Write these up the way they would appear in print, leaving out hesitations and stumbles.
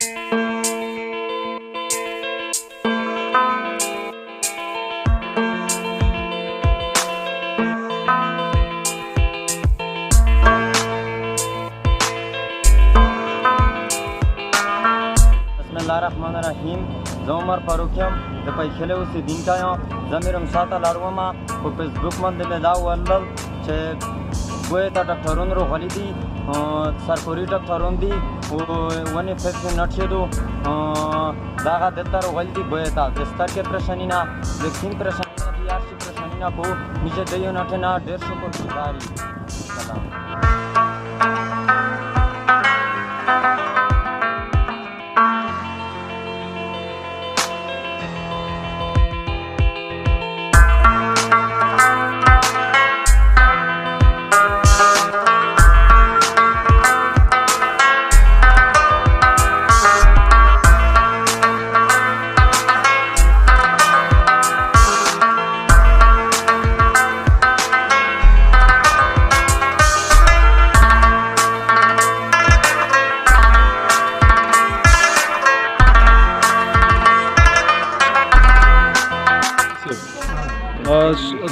बिस्मिल्लाहिर्रहमानिर्रहीम। زه عمر فاروق یم، د پایخیلې اوسېدونکی یم. زه مې رمسا ته لاړم، په فیسبوک باندې مې دا ولل چې ګوی ته ډاکټرون راغلي دي، سرپوري ډاکټرون دي، ونې فیس نټ شدو دغه دلته راغلي دي ګوی ته د سترګې پریشاني نه، د سین پریشاني نه، د هر شي پریشاني نه کو میشه د یو نټ نه ډېر شکر ګزار یم. سلام.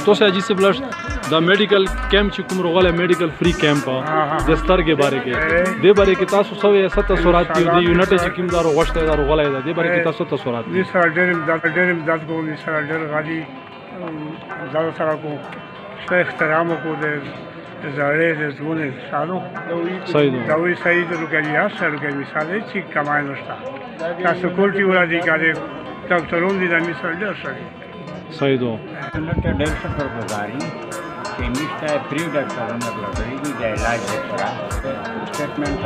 तो से अजीत से ब्लड द मेडिकल कैंप ची कुम रोगल मेडिकल फ्री कैंप दस्तर के बारे के दे बारे के तासु सवे 700 रात की दे यूनिट ची किम दारो वष्ट दारो गला दे बारे के तासु 700 रात दे सर डेरम दाद को दे सर डेर गाड़ी दारो सर को शेख तराम को दे जारे दे जोने सालो दावी सही तो के लिया सर के मिसाल ची कमाई नस्ता का सिक्योरिटी वाला दी का दे डॉक्टरों दी दानी सर डेर सर सही दो यूनिट 150 गुजारी केमिस्ट है फ्री डॉक्टर अंदर लगी की जाए इलाज देखा स्टेटमेंट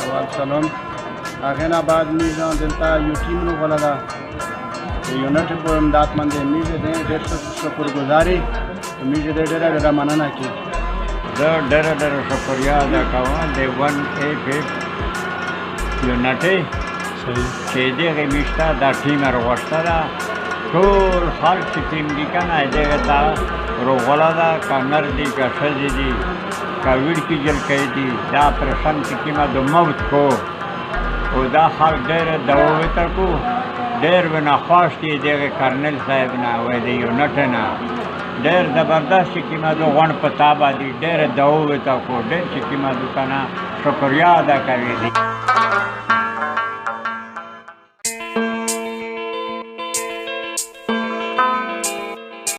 वाल सलोन आखिराबाद में जो जनता यूटी में बोला था यूनिट को इमदाद मंद मीजे दे 150 शुक्रगुजारी मीजे दे डेरा मानना की डेरा शुक्रिया अदा कवा दे 188 यूनिट सही छेदे के मिस्टा दा टीम रोस्ता ټول خلک چې ټیم دي که نه دغه ته روغله ده که نر دي که ښځې دي که ویړکي جلکۍ دي دا پرشن چې کومه د موت کو او دا خلک ډېره دوا ورته کو ډېر به ناخوښ دي دغه کرنل صاحب نه وایي د یونټ نه ډېر زبردست چې کومه د غونډ په تابه دي ډېره دوا ورته کو ډېر چې کومه دو که نه شکریا ادا کوي دي